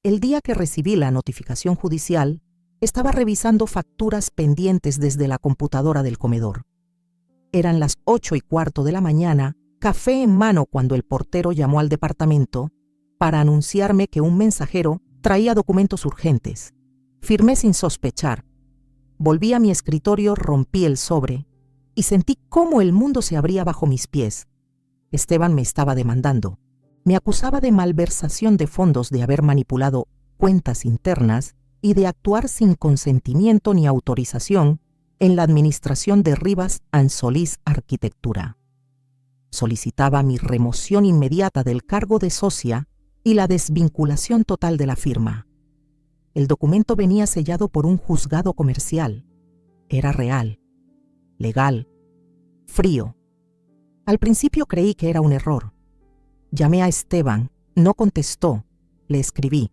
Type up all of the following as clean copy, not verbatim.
El día que recibí la notificación judicial, estaba revisando facturas pendientes desde la computadora del comedor. Eran las 8:15 de la mañana, café en mano, cuando el portero llamó al departamento para anunciarme que un mensajero traía documentos urgentes. Firmé sin sospechar. Volví a mi escritorio, rompí el sobre y sentí cómo el mundo se abría bajo mis pies. Esteban me estaba demandando. Me acusaba de malversación de fondos, de haber manipulado cuentas internas y de actuar sin consentimiento ni autorización en la administración de Rivas & Solís Arquitectura. Solicitaba mi remoción inmediata del cargo de socia y la desvinculación total de la firma. El documento venía sellado por un juzgado comercial. Era real, legal, frío. Al principio creí que era un error. Llamé a Esteban, no contestó, le escribí.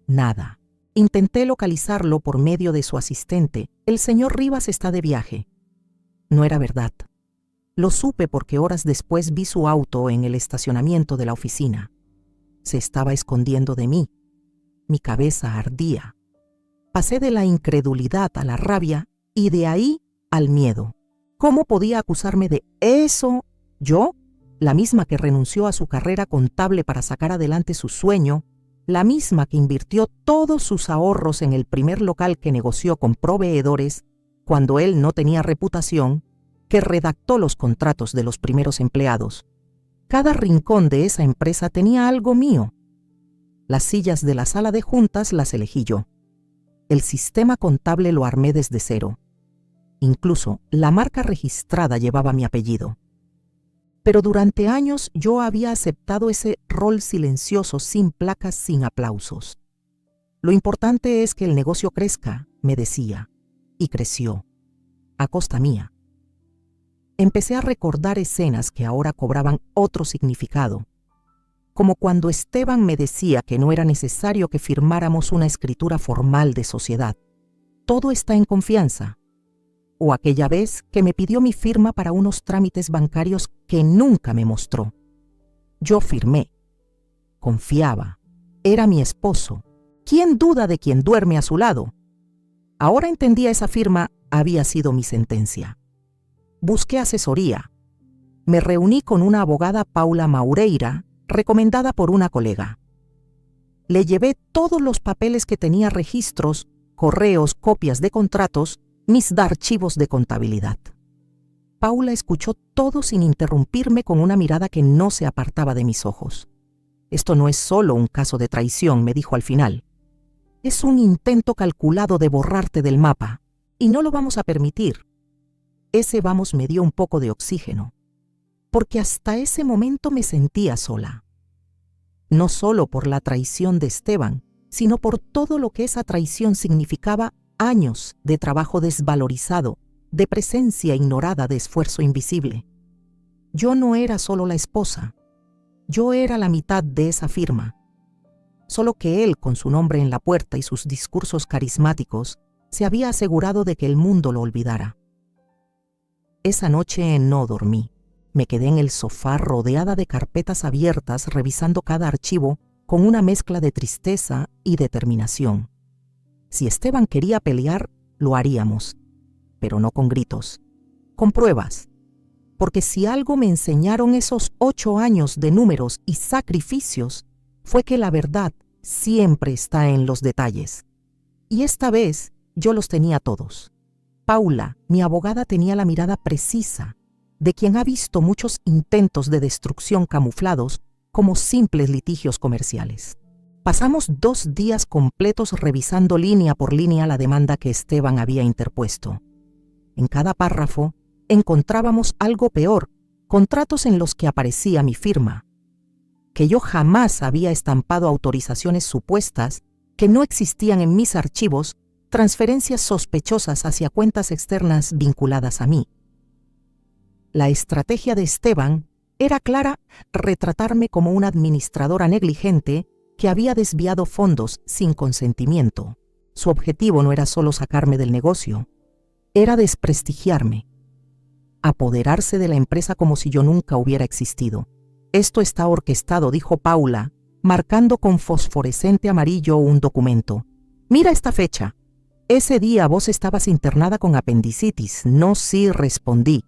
Nada. Intenté localizarlo por medio de su asistente. El señor Rivas está de viaje. No era verdad. Lo supe porque horas después vi su auto en el estacionamiento de la oficina. Se estaba escondiendo de mí. Mi cabeza ardía. Pasé de la incredulidad a la rabia y de ahí al miedo. ¿Cómo podía acusarme de eso? ¿Yo? La misma que renunció a su carrera contable para sacar adelante su sueño, la misma que invirtió todos sus ahorros en el primer local que negoció con proveedores cuando él no tenía reputación, que redactó los contratos de los primeros empleados. Cada rincón de esa empresa tenía algo mío. Las sillas de la sala de juntas las elegí yo. El sistema contable lo armé desde cero. Incluso la marca registrada llevaba mi apellido. Pero durante años yo había aceptado ese rol silencioso, sin placas, sin aplausos. Lo importante es que el negocio crezca, me decía, y creció, a costa mía. Empecé a recordar escenas que ahora cobraban otro significado, como cuando Esteban me decía que no era necesario que firmáramos una escritura formal de sociedad. Todo está en confianza. O aquella vez que me pidió mi firma para unos trámites bancarios que nunca me mostró. Yo firmé. Confiaba. Era mi esposo. ¿Quién duda de quien duerme a su lado? Ahora entendía, esa firma había sido mi sentencia. Busqué asesoría. Me reuní con una abogada, Paula Maureira, recomendada por una colega. Le llevé todos los papeles que tenía: registros, correos, copias de contratos, mis archivos de contabilidad. Paula escuchó todo sin interrumpirme, con una mirada que no se apartaba de mis ojos. Esto no es solo un caso de traición, me dijo al final. Es un intento calculado de borrarte del mapa, y no lo vamos a permitir. Ese vamos me dio un poco de oxígeno, porque hasta ese momento me sentía sola. No solo por la traición de Esteban, sino por todo lo que esa traición significaba: años de trabajo desvalorizado, de presencia ignorada, de esfuerzo invisible. Yo no era solo la esposa, yo era la mitad de esa firma. Solo que él, con su nombre en la puerta y sus discursos carismáticos, se había asegurado de que el mundo lo olvidara. Esa noche no dormí. Me quedé en el sofá rodeada de carpetas abiertas, revisando cada archivo con una mezcla de tristeza y determinación. Si Esteban quería pelear, lo haríamos, pero no con gritos, con pruebas. Porque si algo me enseñaron esos 8 años de números y sacrificios, fue que la verdad siempre está en los detalles. Y esta vez yo los tenía todos. Paula, mi abogada, tenía la mirada precisa de quien ha visto muchos intentos de destrucción camuflados como simples litigios comerciales. Pasamos 2 días completos revisando línea por línea la demanda que Esteban había interpuesto. En cada párrafo encontrábamos algo peor: contratos en los que aparecía mi firma, que yo jamás había estampado, autorizaciones supuestas que no existían en mis archivos, transferencias sospechosas hacia cuentas externas vinculadas a mí. La estrategia de Esteban era clara: retratarme como una administradora negligente que había desviado fondos sin consentimiento. Su objetivo no era solo sacarme del negocio, era desprestigiarme, apoderarse de la empresa como si yo nunca hubiera existido. Esto está orquestado, dijo Paula, marcando con fosforescente amarillo un documento. «Mira esta fecha. Ese día vos estabas internada con apendicitis». «No, sí», respondí.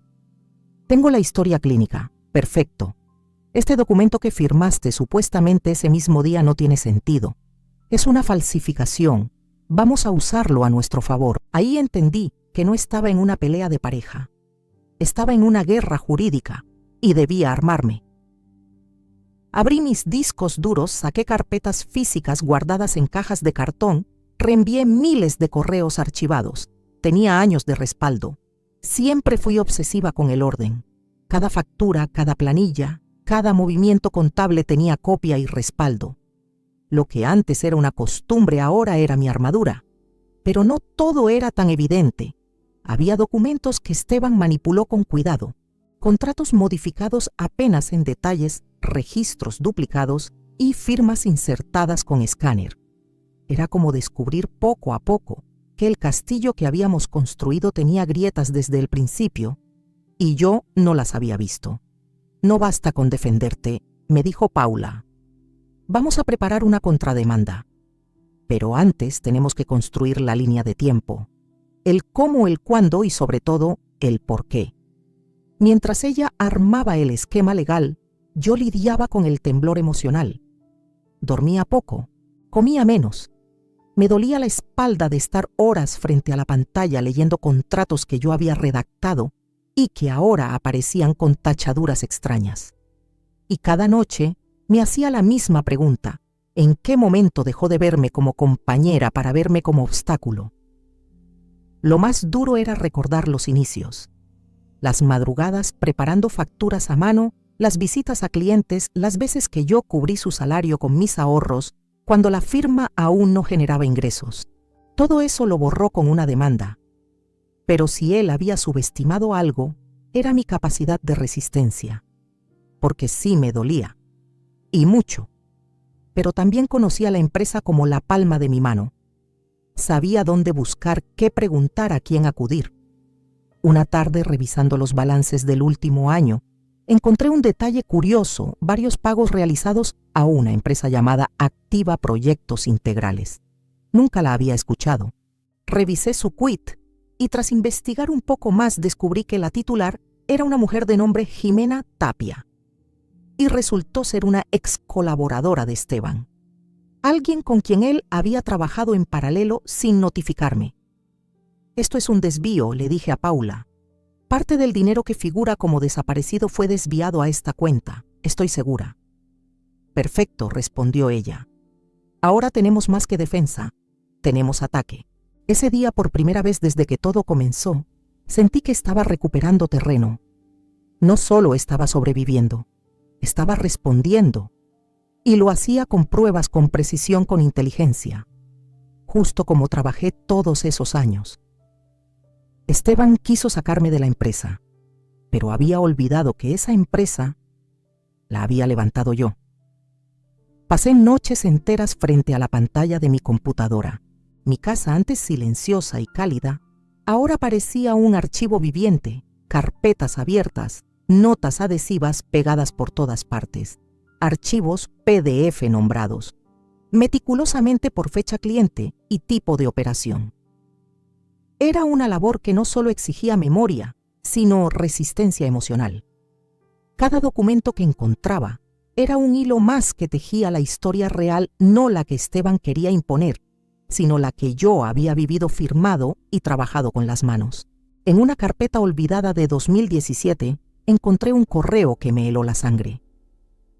«Tengo la historia clínica. Perfecto. Este documento que firmaste supuestamente ese mismo día no tiene sentido. Es una falsificación. Vamos a usarlo a nuestro favor». Ahí entendí que no estaba en una pelea de pareja. Estaba en una guerra jurídica y debía armarme. Abrí mis discos duros, saqué carpetas físicas guardadas en cajas de cartón, reenvié miles de correos archivados. Tenía años de respaldo. Siempre fui obsesiva con el orden. Cada factura, cada planilla, cada movimiento contable tenía copia y respaldo. Lo que antes era una costumbre ahora era mi armadura. Pero no todo era tan evidente. Había documentos que Esteban manipuló con cuidado, contratos modificados apenas en detalles, registros duplicados y firmas insertadas con escáner. Era como descubrir poco a poco que el castillo que habíamos construido tenía grietas desde el principio y yo no las había visto. «No basta con defenderte», me dijo Paula. «Vamos a preparar una contrademanda. Pero antes tenemos que construir la línea de tiempo, el cómo, el cuándo y sobre todo el por qué». Mientras ella armaba el esquema legal, yo lidiaba con el temblor emocional. Dormía poco, comía menos. Me dolía la espalda de estar horas frente a la pantalla leyendo contratos que yo había redactado y que ahora aparecían con tachaduras extrañas. Y cada noche me hacía la misma pregunta: ¿en qué momento dejó de verme como compañera para verme como obstáculo? Lo más duro era recordar los inicios. Las madrugadas preparando facturas a mano, las visitas a clientes, las veces que yo cubrí su salario con mis ahorros, cuando la firma aún no generaba ingresos. Todo eso lo borró con una demanda. Pero si él había subestimado algo, era mi capacidad de resistencia. Porque sí me dolía. Y mucho. Pero también conocía la empresa como la palma de mi mano. Sabía dónde buscar, qué preguntar, a quién acudir. Una tarde, revisando los balances del último año, encontré un detalle curioso: varios pagos realizados a una empresa llamada Activa Proyectos Integrales. Nunca la había escuchado. Revisé su quit y tras investigar un poco más descubrí que la titular era una mujer de nombre Jimena Tapia. Y resultó ser una ex colaboradora de Esteban. Alguien con quien él había trabajado en paralelo sin notificarme. «Esto es un desvío», le dije a Paula. «Parte del dinero que figura como desaparecido fue desviado a esta cuenta, estoy segura». «Perfecto», respondió ella. «Ahora tenemos más que defensa, tenemos ataque». Ese día, por primera vez desde que todo comenzó, sentí que estaba recuperando terreno. No solo estaba sobreviviendo, estaba respondiendo. Y lo hacía con pruebas, con precisión, con inteligencia. Justo como trabajé todos esos años. Esteban quiso sacarme de la empresa, pero había olvidado que esa empresa la había levantado yo. Pasé noches enteras frente a la pantalla de mi computadora. Mi casa, antes silenciosa y cálida, ahora parecía un archivo viviente, carpetas abiertas, notas adhesivas pegadas por todas partes, archivos PDF nombrados, meticulosamente por fecha cliente y tipo de operación. Era una labor que no solo exigía memoria, sino resistencia emocional. Cada documento que encontraba era un hilo más que tejía la historia real, no la que Esteban quería imponer, sino la que yo había vivido, firmado y trabajado con las manos. En una carpeta olvidada de 2017, encontré un correo que me heló la sangre.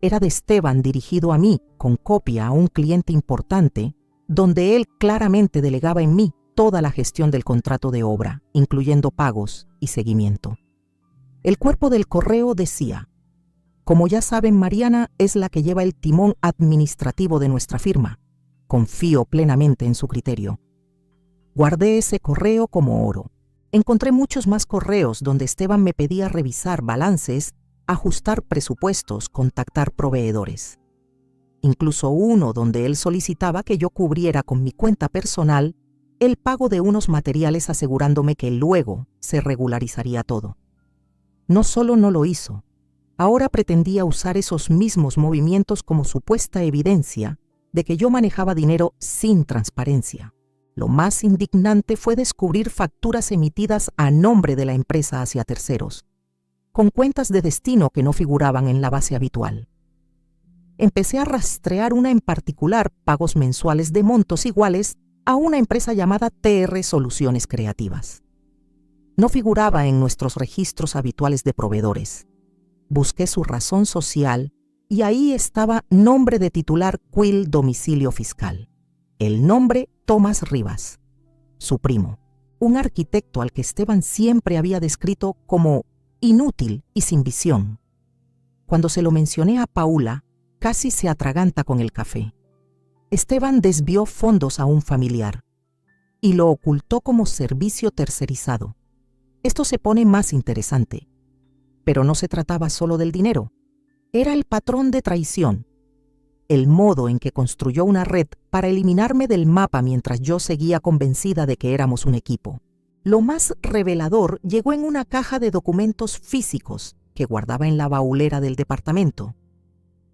Era de Esteban, dirigido a mí, con copia a un cliente importante, donde él claramente delegaba en mí toda la gestión del contrato de obra, incluyendo pagos y seguimiento. El cuerpo del correo decía: «Como ya saben, Mariana es la que lleva el timón administrativo de nuestra firma. Confío plenamente en su criterio». Guardé ese correo como oro. Encontré muchos más correos donde Esteban me pedía revisar balances, ajustar presupuestos, contactar proveedores. Incluso uno donde él solicitaba que yo cubriera con mi cuenta personal el pago de unos materiales, asegurándome que luego se regularizaría todo. No solo no lo hizo, Ahora pretendía usar esos mismos movimientos como supuesta evidencia de que yo manejaba dinero sin transparencia. Lo más indignante fue descubrir facturas emitidas a nombre de la empresa hacia terceros, con cuentas de destino que no figuraban en la base habitual. Empecé a rastrear una en particular, pagos mensuales de montos iguales a una empresa llamada TR Soluciones Creativas. No figuraba en nuestros registros habituales de proveedores. Busqué su razón social y ahí estaba nombre de titular Quill domicilio fiscal. El nombre Tomás Rivas, su primo, un arquitecto al que Esteban siempre había descrito como inútil y sin visión. Cuando se lo mencioné a Paula, casi se atraganta con el café. Esteban desvió fondos a un familiar y lo ocultó como servicio tercerizado. Esto se pone más interesante. Pero no se trataba solo del dinero. Era el patrón de traición. El modo en que construyó una red para eliminarme del mapa mientras yo seguía convencida de que éramos un equipo. Lo más revelador llegó en una caja de documentos físicos que guardaba en la baulera del departamento.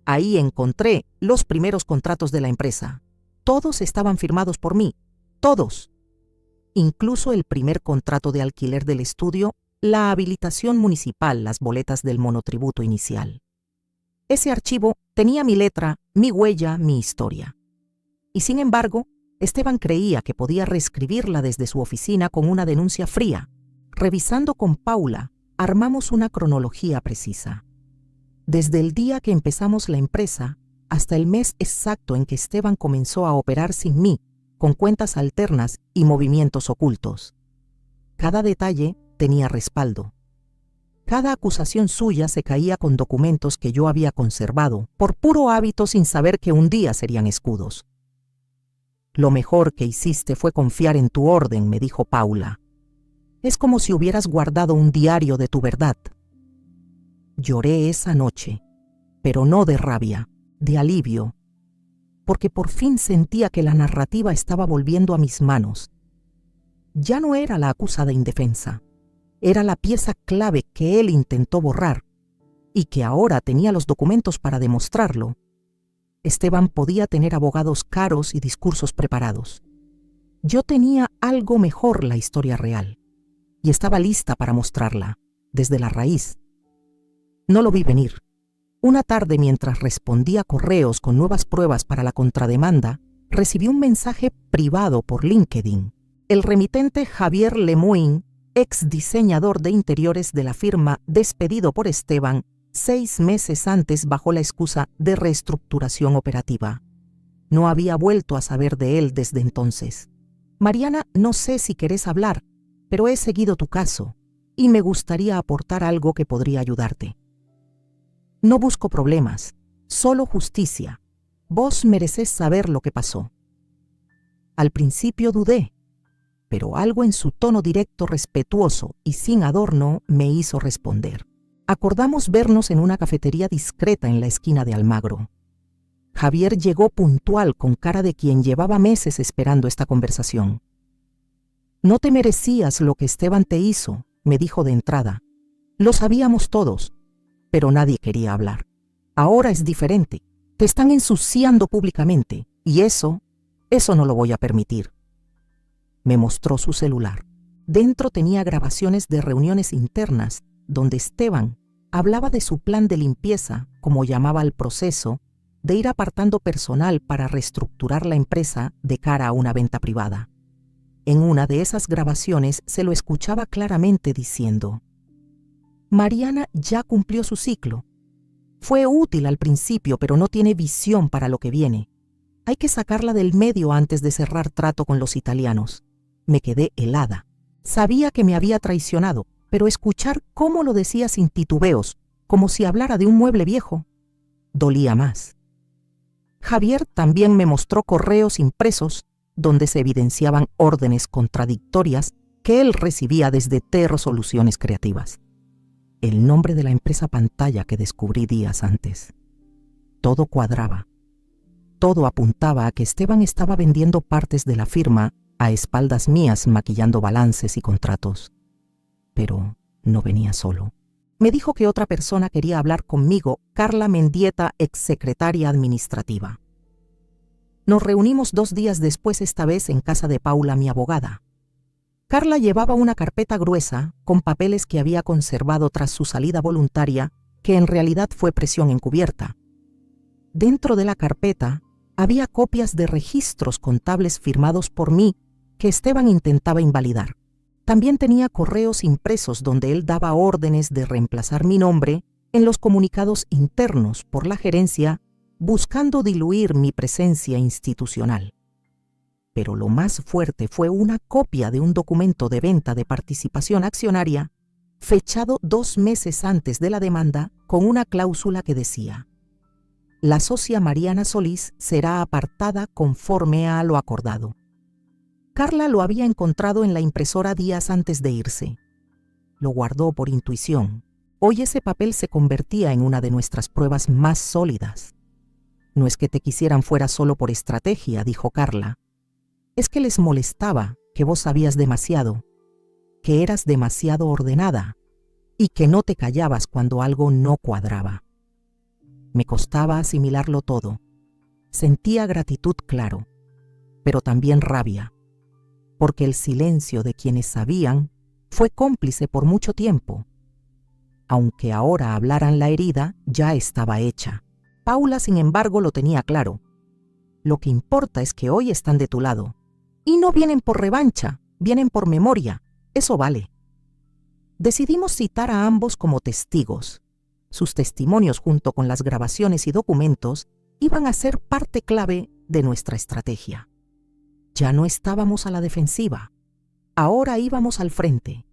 Ahí encontré los primeros contratos de la empresa. Todos estaban firmados por mí. Todos. Incluso el primer contrato de alquiler del estudio, la habilitación municipal, las boletas del monotributo inicial. Ese archivo tenía mi letra, mi huella, mi historia. Y sin embargo, Esteban creía que podía reescribirla desde su oficina con una denuncia fría. Revisando con Paula, armamos una cronología precisa. Desde el día que empezamos la empresa hasta el mes exacto en que Esteban comenzó a operar sin mí, con cuentas alternas y movimientos ocultos. Cada detalle tenía respaldo. Cada acusación suya se caía con documentos que yo había conservado, por puro hábito sin saber que un día serían escudos. Lo mejor que hiciste fue confiar en tu orden, me dijo Paula. Es como si hubieras guardado un diario de tu verdad. Lloré esa noche, pero no de rabia, de alivio, porque por fin sentía que la narrativa estaba volviendo a mis manos. Ya no era la acusada indefensa, era la pieza clave que él intentó borrar y que ahora tenía los documentos para demostrarlo. Esteban podía tener abogados caros y discursos preparados. Yo tenía algo mejor, la historia real, y estaba lista para mostrarla, desde la raíz. No lo vi venir. Una tarde, mientras respondía correos con nuevas pruebas para la contrademanda, recibí un mensaje privado por LinkedIn. El remitente Javier Lemoyne, ex diseñador de interiores de la firma despedido por Esteban 6 meses antes bajo la excusa de reestructuración operativa. No había vuelto a saber de él desde entonces. Mariana, no sé si querés hablar, pero he seguido tu caso y me gustaría aportar algo que podría ayudarte. No busco problemas, solo justicia. Vos merecés saber lo que pasó. Al principio dudé, pero algo en su tono directo, respetuoso y sin adorno me hizo responder. Acordamos vernos en una cafetería discreta en la esquina de Almagro. Javier llegó puntual, con cara de quien llevaba meses esperando esta conversación. No te merecías lo que Esteban te hizo, me dijo de entrada. Lo sabíamos todos, pero nadie quería hablar. Ahora es diferente. Te están ensuciando públicamente y eso no lo voy a permitir. Me mostró su celular. Dentro tenía grabaciones de reuniones internas donde Esteban hablaba de su plan de limpieza, como llamaba al proceso, de ir apartando personal para reestructurar la empresa de cara a una venta privada. En una de esas grabaciones se lo escuchaba claramente diciendo: Mariana ya cumplió su ciclo. Fue útil al principio, pero no tiene visión para lo que viene. Hay que sacarla del medio antes de cerrar trato con los italianos. Me quedé helada. Sabía que me había traicionado, pero escuchar cómo lo decía sin titubeos, como si hablara de un mueble viejo, dolía más. Javier también me mostró correos impresos donde se evidenciaban órdenes contradictorias que él recibía desde TR Soluciones Creativas. El nombre de la empresa pantalla que descubrí días antes. Todo cuadraba. Todo apuntaba a que Esteban estaba vendiendo partes de la firma a espaldas mías, maquillando balances y contratos. Pero no venía solo. Me dijo que otra persona quería hablar conmigo, Carla Mendieta, exsecretaria administrativa. Nos reunimos 2 días después, esta vez en casa de Paula, mi abogada. Carla llevaba una carpeta gruesa con papeles que había conservado tras su salida voluntaria, que en realidad fue presión encubierta. Dentro de la carpeta había copias de registros contables firmados por mí que Esteban intentaba invalidar. También tenía correos impresos donde él daba órdenes de reemplazar mi nombre en los comunicados internos por la gerencia, buscando diluir mi presencia institucional. Pero lo más fuerte fue una copia de un documento de venta de participación accionaria fechado 2 meses antes de la demanda con una cláusula que decía: la socia Mariana Solís será apartada conforme a lo acordado. Carla lo había encontrado en la impresora días antes de irse. Lo guardó por intuición. Hoy ese papel se convertía en una de nuestras pruebas más sólidas. No es que te quisieran fuera solo por estrategia, dijo Carla. Es que les molestaba que vos sabías demasiado, que eras demasiado ordenada y que no te callabas cuando algo no cuadraba. Me costaba asimilarlo todo. Sentía gratitud, claro, pero también rabia, porque el silencio de quienes sabían fue cómplice por mucho tiempo. Aunque ahora hablaran, la herida ya estaba hecha. Paula, sin embargo, lo tenía claro. Lo que importa es que hoy están de tu lado. Y no vienen por revancha, vienen por memoria. Eso vale. Decidimos citar a ambos como testigos. Sus testimonios, junto con las grabaciones y documentos, iban a ser parte clave de nuestra estrategia. Ya no estábamos a la defensiva. Ahora íbamos al frente.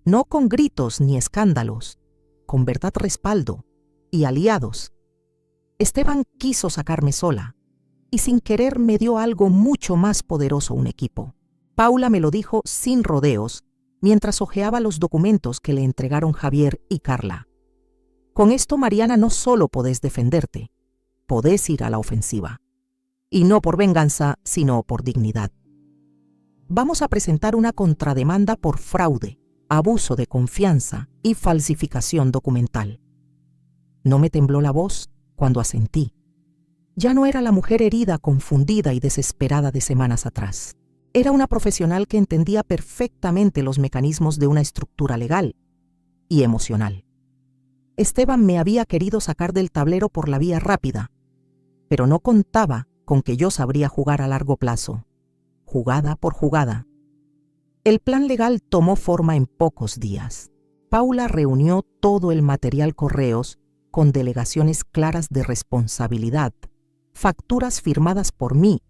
No con gritos ni escándalos, con verdad, respaldo y aliados. Esteban quiso sacarme sola y sin querer me dio algo mucho más poderoso: un equipo. Paula me lo dijo sin rodeos mientras hojeaba los documentos que le entregaron Javier y Carla. Con esto, Mariana, no solo podés defenderte, podés ir a la ofensiva. Y no por venganza, sino por dignidad. Vamos a presentar una contrademanda por fraude, abuso de confianza y falsificación documental. No me tembló la voz cuando asentí. Ya no era la mujer herida, confundida y desesperada de semanas atrás. Era una profesional que entendía perfectamente los mecanismos de una estructura legal y emocional. Esteban me había querido sacar del tablero por la vía rápida, pero no contaba con que yo sabría jugar a largo plazo, jugada por jugada. El plan legal tomó forma en pocos días. Paula reunió todo el material correos con delegaciones claras de responsabilidad, facturas firmadas por mí,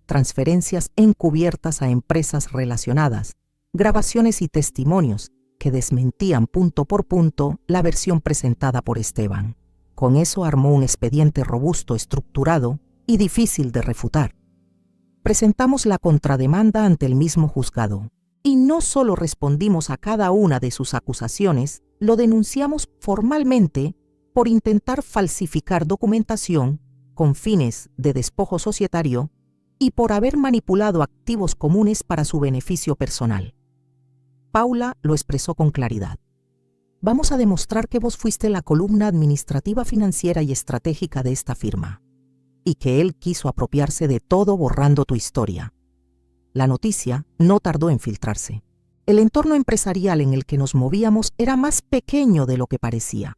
transferencias encubiertas a empresas relacionadas, grabaciones y testimonios que desmentían punto por punto la versión presentada por Esteban. Con eso armó un expediente robusto, estructurado y difícil de refutar. Presentamos la contrademanda ante el mismo juzgado, y no solo respondimos a cada una de sus acusaciones, lo denunciamos formalmente por intentar falsificar documentación con fines de despojo societario y por haber manipulado activos comunes para su beneficio personal. Paula lo expresó con claridad. Vamos a demostrar que vos fuiste la columna administrativa, financiera y estratégica de esta firma, y que él quiso apropiarse de todo borrando tu historia. La noticia no tardó en filtrarse. El entorno empresarial en el que nos movíamos era más pequeño de lo que parecía.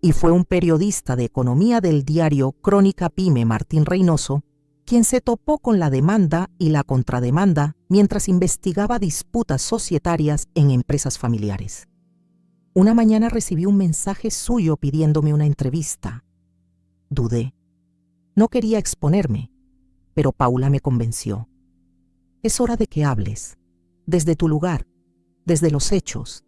Y fue un periodista de economía del diario Crónica Pyme, Martín Reynoso, quien se topó con la demanda y la contrademanda mientras investigaba disputas societarias en empresas familiares. Una mañana recibí un mensaje suyo pidiéndome una entrevista. Dudé. No quería exponerme, pero Paula me convenció. Es hora de que hables, desde tu lugar, desde los hechos.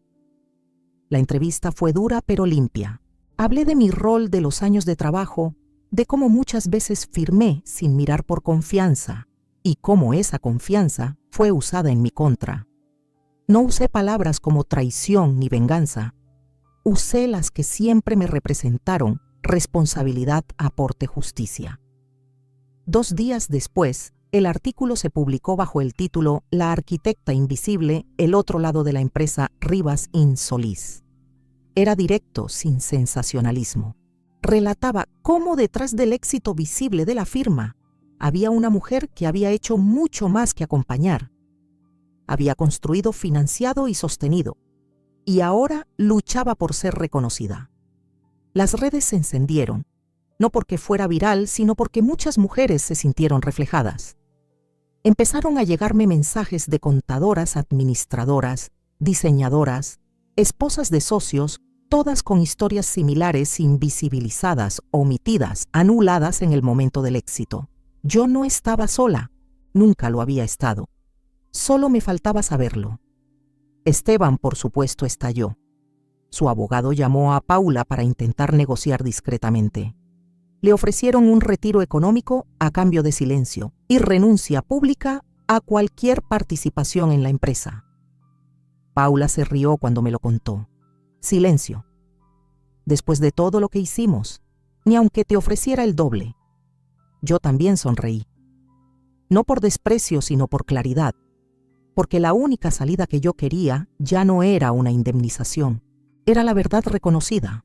La entrevista fue dura pero limpia. Hablé de mi rol, de los años de trabajo, de cómo muchas veces firmé sin mirar por confianza y cómo esa confianza fue usada en mi contra. No usé palabras como traición ni venganza. Usé las que siempre me representaron: responsabilidad, aporte, justicia. 2 días después, el artículo se publicó bajo el título La arquitecta invisible, el otro lado de la empresa Rivas Solís. Era directo, sin sensacionalismo. Relataba cómo detrás del éxito visible de la firma había una mujer que había hecho mucho más que acompañar. Había construido, financiado y sostenido, y ahora luchaba por ser reconocida. Las redes se encendieron, no porque fuera viral, sino porque muchas mujeres se sintieron reflejadas. Empezaron a llegarme mensajes de contadoras, administradoras, diseñadoras, esposas de socios, todas con historias similares, invisibilizadas, omitidas, anuladas en el momento del éxito. Yo no estaba sola, nunca lo había estado. Solo me faltaba saberlo. Esteban, por supuesto, estalló. Su abogado llamó a Paula para intentar negociar discretamente. Le ofrecieron un retiro económico a cambio de silencio y renuncia pública a cualquier participación en la empresa. Paula se rió cuando me lo contó. Silencio. Después de todo lo que hicimos, ni aunque te ofreciera el doble. Yo también sonreí. No por desprecio, sino por claridad. Porque la única salida que yo quería ya no era una indemnización. Era la verdad reconocida.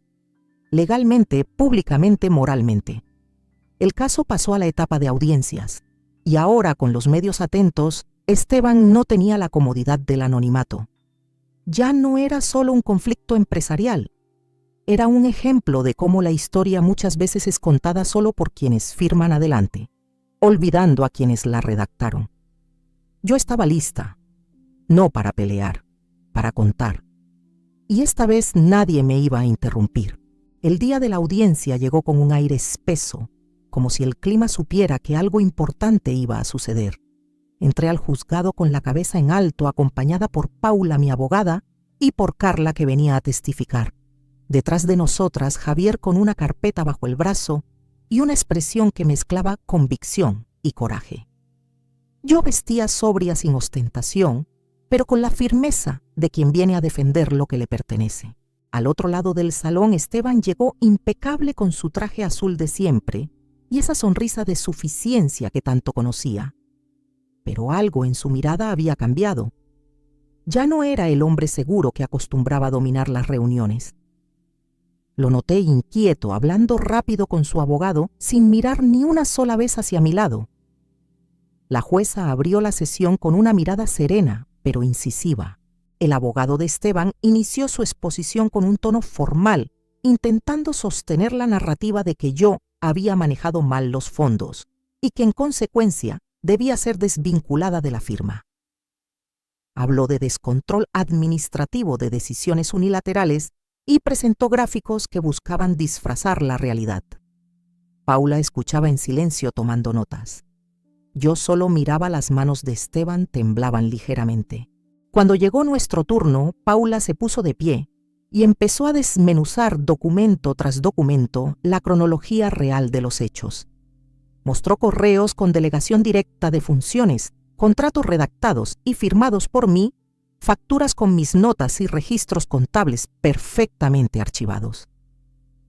Legalmente, públicamente, moralmente. El caso pasó a la etapa de audiencias. Y ahora, con los medios atentos, Esteban no tenía la comodidad del anonimato. Ya no era solo un conflicto empresarial. Era un ejemplo de cómo la historia muchas veces es contada solo por quienes firman adelante, olvidando a quienes la redactaron. Yo estaba lista, no para pelear, para contar. Y esta vez nadie me iba a interrumpir. El día de la audiencia llegó con un aire espeso, como si el clima supiera que algo importante iba a suceder. Entré al juzgado con la cabeza en alto, acompañada por Paula, mi abogada, y por Carla, que venía a testificar. Detrás de nosotras, Javier con una carpeta bajo el brazo y una expresión que mezclaba convicción y coraje. Yo vestía sobria, sin ostentación, pero con la firmeza de quien viene a defender lo que le pertenece. Al otro lado del salón, Esteban llegó impecable con su traje azul de siempre y esa sonrisa de suficiencia que tanto conocía. Pero algo en su mirada había cambiado. Ya no era el hombre seguro que acostumbraba a dominar las reuniones. Lo noté inquieto, hablando rápido con su abogado, sin mirar ni una sola vez hacia mi lado. La jueza abrió la sesión con una mirada serena, pero incisiva. El abogado de Esteban inició su exposición con un tono formal, intentando sostener la narrativa de que yo había manejado mal los fondos y que en consecuencia debía ser desvinculada de la firma. Habló de descontrol administrativo, de decisiones unilaterales y presentó gráficos que buscaban disfrazar la realidad. Paula escuchaba en silencio tomando notas. Yo solo miraba. Las manos de Esteban temblaban ligeramente. Cuando llegó nuestro turno, Paula se puso de pie y empezó a desmenuzar documento tras documento la cronología real de los hechos. Mostró correos con delegación directa de funciones, contratos redactados y firmados por mí, facturas con mis notas y registros contables perfectamente archivados.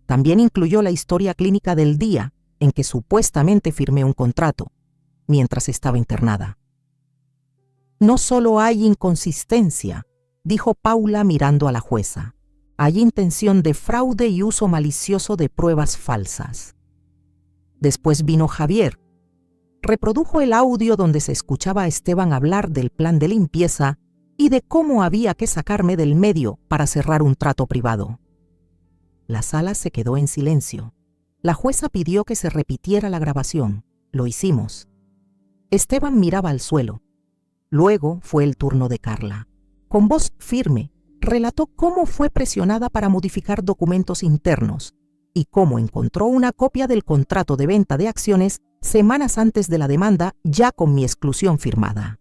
También incluyó la historia clínica del día en que supuestamente firmé un contrato, mientras estaba internada. No solo hay inconsistencia, dijo Paula mirando a la jueza. Hay intención de fraude y uso malicioso de pruebas falsas. Después vino Javier. Reprodujo el audio donde se escuchaba a Esteban hablar del plan de limpieza y de cómo había que sacarme del medio para cerrar un trato privado. La sala se quedó en silencio. La jueza pidió que se repitiera la grabación. Lo hicimos. Esteban miraba al suelo. Luego fue el turno de Carla. Con voz firme, relató cómo fue presionada para modificar documentos internos y cómo encontró una copia del contrato de venta de acciones semanas antes de la demanda, ya con mi exclusión firmada.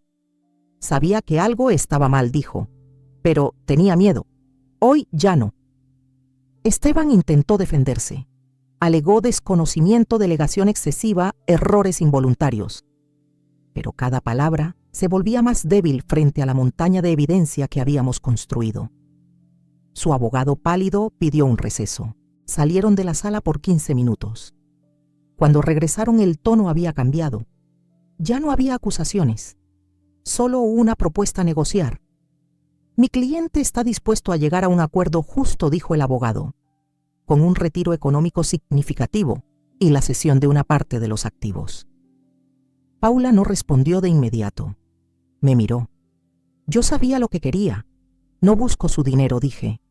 Sabía que algo estaba mal, dijo, pero tenía miedo. Hoy ya no. Esteban intentó defenderse. Alegó desconocimiento, delegación excesiva, errores involuntarios. Pero cada palabra se volvía más débil frente a la montaña de evidencia que habíamos construido. Su abogado pálido pidió un receso. Salieron de la sala por 15 minutos. Cuando regresaron, el tono había cambiado. Ya no había acusaciones, solo una propuesta a negociar. Mi cliente está dispuesto a llegar a un acuerdo justo, dijo el abogado, con un retiro económico significativo y la cesión de una parte de los activos. Paula no respondió de inmediato. Me miró. Yo sabía lo que quería. No busco su dinero, dije.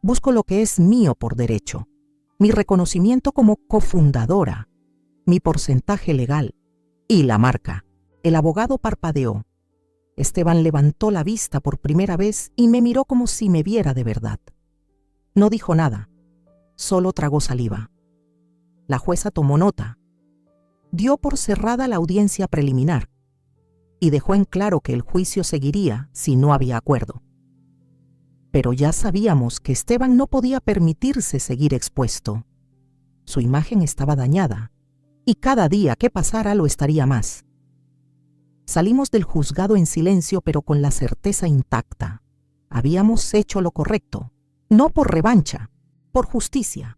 Busco lo que es mío por derecho, mi reconocimiento como cofundadora, mi porcentaje legal y la marca. El abogado parpadeó. Esteban levantó la vista por primera vez y me miró como si me viera de verdad. No dijo nada, solo tragó saliva. La jueza tomó nota. Dio por cerrada la audiencia preliminar y dejó en claro que el juicio seguiría si no había acuerdo. Pero ya sabíamos que Esteban no podía permitirse seguir expuesto. Su imagen estaba dañada y cada día que pasara lo estaría más. Salimos del juzgado en silencio, pero con la certeza intacta. Habíamos hecho lo correcto, no por revancha, por justicia.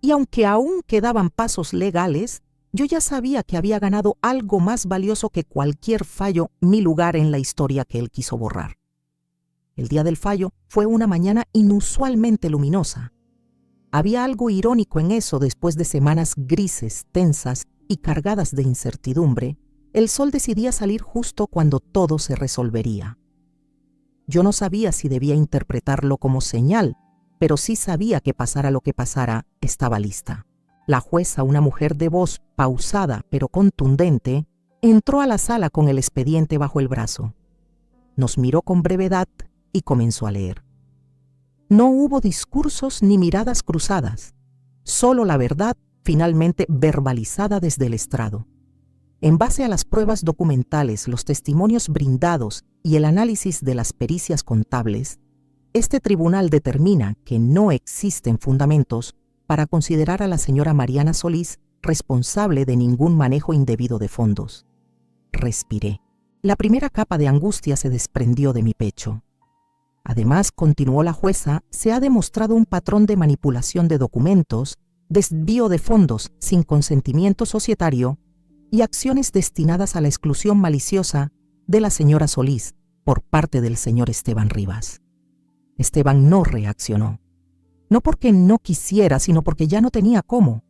Y aunque aún quedaban pasos legales, yo ya sabía que había ganado algo más valioso que cualquier fallo, mi lugar en la historia que él quiso borrar. El día del fallo fue una mañana inusualmente luminosa. Había algo irónico en eso. Después de semanas grises, tensas y cargadas de incertidumbre, el sol decidía salir justo cuando todo se resolvería. Yo no sabía si debía interpretarlo como señal, pero sí sabía que pasara lo que pasara, estaba lista. La jueza, una mujer de voz pausada pero contundente, entró a la sala con el expediente bajo el brazo. Nos miró con brevedad y comenzó a leer. No hubo discursos ni miradas cruzadas, solo la verdad finalmente verbalizada desde el estrado. En base a las pruebas documentales, los testimonios brindados y el análisis de las pericias contables, este tribunal determina que no existen fundamentos para considerar a la señora Mariana Solís responsable de ningún manejo indebido de fondos. Respiré. La primera capa de angustia se desprendió de mi pecho. Además, continuó la jueza, se ha demostrado un patrón de manipulación de documentos, desvío de fondos sin consentimiento societario y acciones destinadas a la exclusión maliciosa de la señora Solís por parte del señor Esteban Rivas. Esteban no reaccionó. No porque no quisiera, sino porque ya no tenía cómo.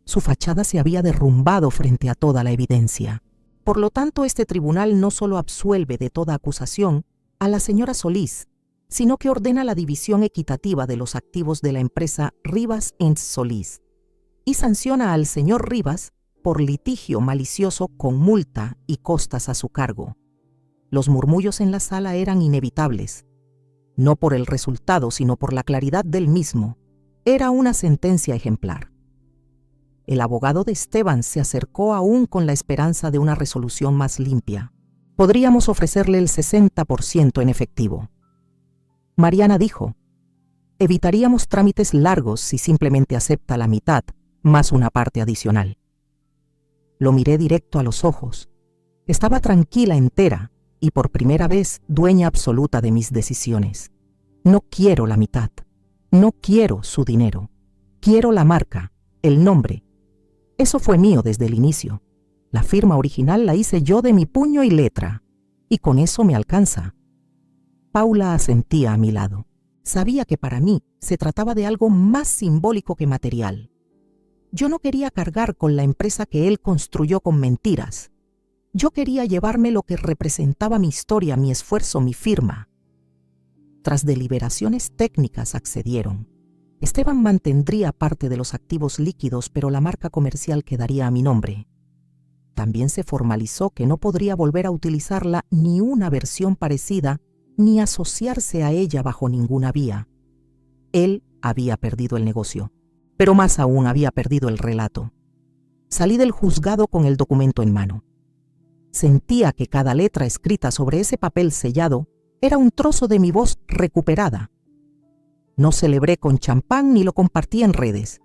Su fachada se había derrumbado frente a toda la evidencia. Por lo tanto, este tribunal no solo absuelve de toda acusación a la señora Solís, sino que ordena la división equitativa de los activos de la empresa Rivas & Solís y sanciona al señor Rivas por litigio malicioso con multa y costas a su cargo. Los murmullos en la sala eran inevitables, no por el resultado, sino por la claridad del mismo. Era una sentencia ejemplar. El abogado de Esteban se acercó aún con la esperanza de una resolución más limpia. Podríamos ofrecerle el 60% en efectivo. Mariana dijo, evitaríamos trámites largos si simplemente acepta la mitad, más una parte adicional. Lo miré directo a los ojos. Estaba tranquila entera y por primera vez dueña absoluta de mis decisiones. No quiero la mitad. No quiero su dinero. Quiero la marca, el nombre. Eso fue mío desde el inicio. La firma original la hice yo de mi puño y letra. Y con eso me alcanza. Paula asentía a mi lado. Sabía que para mí se trataba de algo más simbólico que material. Yo no quería cargar con la empresa que él construyó con mentiras. Yo quería llevarme lo que representaba mi historia, mi esfuerzo, mi firma. Tras deliberaciones técnicas accedieron. Esteban mantendría parte de los activos líquidos, pero la marca comercial quedaría a mi nombre. También se formalizó que no podría volver a utilizarla ni una versión parecida, ni asociarse a ella bajo ninguna vía. Él había perdido el negocio, pero más aún había perdido el relato. Salí del juzgado con el documento en mano. Sentía que cada letra escrita sobre ese papel sellado era un trozo de mi voz recuperada. No celebré con champán ni lo compartí en redes.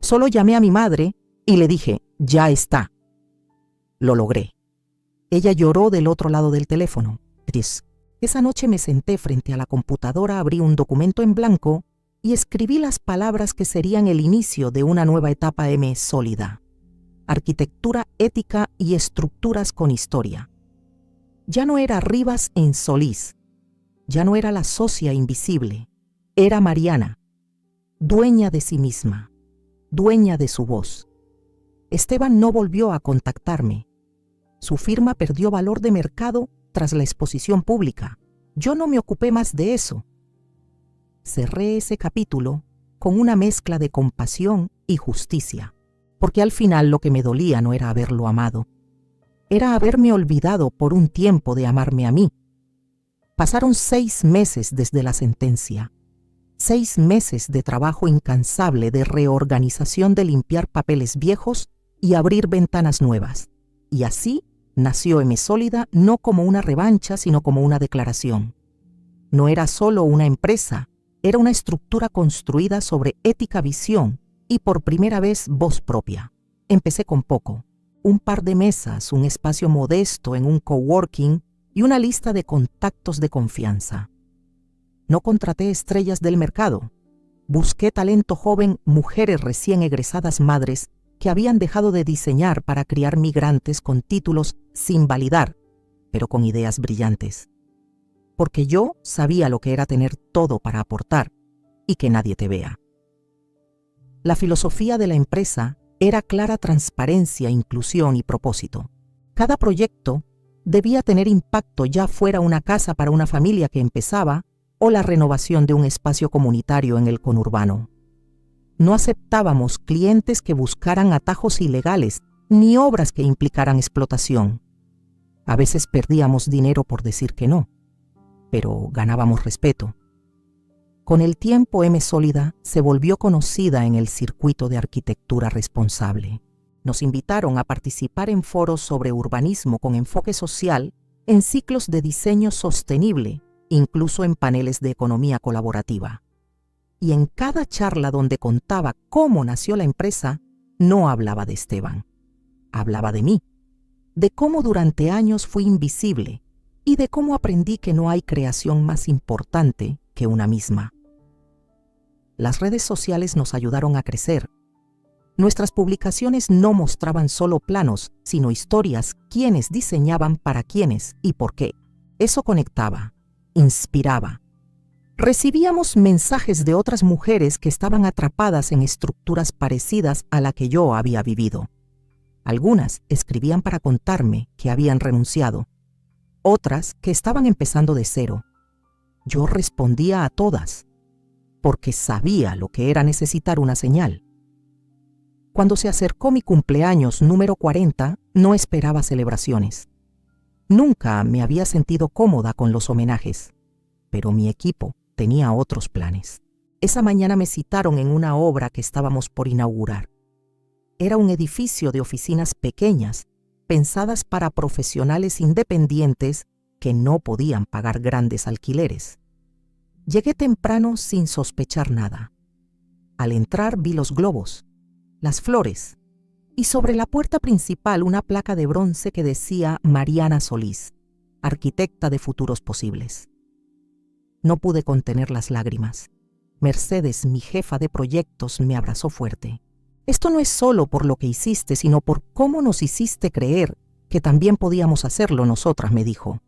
Solo llamé a mi madre y le dije, ya está. Lo logré. Ella lloró del otro lado del teléfono. Esa noche me senté frente a la computadora, abrí un documento en blanco y escribí las palabras que serían el inicio de una nueva etapa sólida. Arquitectura, ética y estructuras con historia. Ya no era Rivas & Solís. Ya no era la socia invisible, era Mariana, dueña de sí misma, dueña de su voz. Esteban no volvió a contactarme. Su firma perdió valor de mercado tras la exposición pública. Yo no me ocupé más de eso. Cerré ese capítulo con una mezcla de compasión y justicia, porque al final lo que me dolía no era haberlo amado, era haberme olvidado por un tiempo de amarme a mí. Pasaron 6 meses desde la sentencia, 6 meses de trabajo incansable de reorganización, de limpiar papeles viejos y abrir ventanas nuevas. Y así nació M Sólida, no como una revancha, sino como una declaración. No era solo una empresa, era una estructura construida sobre ética, visión y por primera vez voz propia. Empecé con poco, un par de mesas, un espacio modesto en un coworking y una lista de contactos de confianza. No contraté estrellas del mercado. Busqué talento joven, mujeres recién egresadas madres que habían dejado de diseñar para criar migrantes con títulos sin validar, pero con ideas brillantes. Porque yo sabía lo que era tener todo para aportar y que nadie te vea. La filosofía de la empresa era clara: transparencia, inclusión y propósito. Cada proyecto debía tener impacto, ya fuera una casa para una familia que empezaba o la renovación de un espacio comunitario en el conurbano. No aceptábamos clientes que buscaran atajos ilegales ni obras que implicaran explotación. A veces perdíamos dinero por decir que no, pero ganábamos respeto. Con el tiempo, M Sólida se volvió conocida en el circuito de arquitectura responsable. Nos invitaron a participar en foros sobre urbanismo con enfoque social, en ciclos de diseño sostenible, incluso en paneles de economía colaborativa. Y en cada charla donde contaba cómo nació la empresa, no hablaba de Esteban, hablaba de mí, de cómo durante años fui invisible y de cómo aprendí que no hay creación más importante que una misma. Las redes sociales nos ayudaron a crecer. Nuestras publicaciones no mostraban solo planos, sino historias, quiénes diseñaban para quiénes y por qué. Eso conectaba, inspiraba. Recibíamos mensajes de otras mujeres que estaban atrapadas en estructuras parecidas a la que yo había vivido. Algunas escribían para contarme que habían renunciado, otras que estaban empezando de cero. Yo respondía a todas, porque sabía lo que era necesitar una señal. Cuando se acercó mi cumpleaños número 40, no esperaba celebraciones. Nunca me había sentido cómoda con los homenajes, pero mi equipo tenía otros planes. Esa mañana me citaron en una obra que estábamos por inaugurar. Era un edificio de oficinas pequeñas, pensadas para profesionales independientes que no podían pagar grandes alquileres. Llegué temprano sin sospechar nada. Al entrar vi los globos, las flores, y sobre la puerta principal una placa de bronce que decía Mariana Solís, arquitecta de futuros posibles. No pude contener las lágrimas. Mercedes, mi jefa de proyectos, me abrazó fuerte. Esto no es solo por lo que hiciste, sino por cómo nos hiciste creer que también podíamos hacerlo nosotras, me dijo.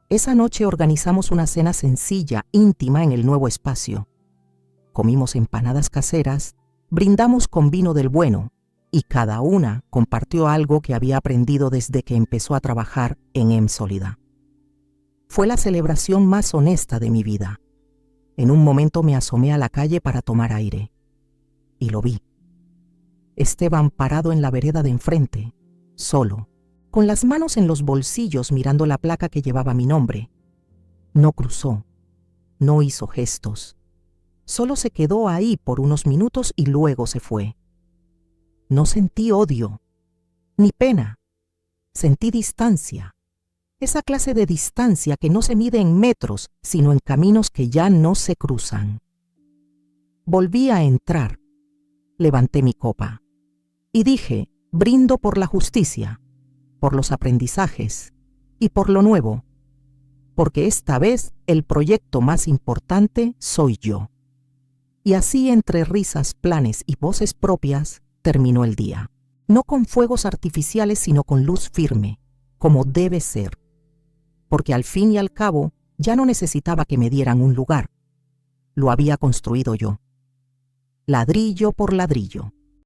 Esa noche organizamos una cena sencilla, íntima en el nuevo espacio. Comimos empanadas caseras, brindamos con vino del bueno y cada una compartió algo que había aprendido desde que empezó a trabajar en M Sólida. Fue la celebración más honesta de mi vida. En un momento me asomé a la calle para tomar aire y lo vi. Esteban parado en la vereda de enfrente, solo, con las manos en los bolsillos mirando la placa que llevaba mi nombre. No cruzó, no hizo gestos. Solo se quedó ahí por unos minutos y luego se fue. No sentí odio, ni pena. Sentí distancia. Esa clase de distancia que no se mide en metros, sino en caminos que ya no se cruzan. Volví a entrar. Levanté mi copa y dije, brindo por la justicia, por los aprendizajes y por lo nuevo, porque esta vez el proyecto más importante soy yo. Y así, entre risas, planes y voces propias, terminó el día. No con fuegos artificiales, sino con luz firme, como debe ser. Porque al fin y al cabo, Ya no necesitaba que me dieran un lugar. Lo había construido yo. Ladrillo por ladrillo.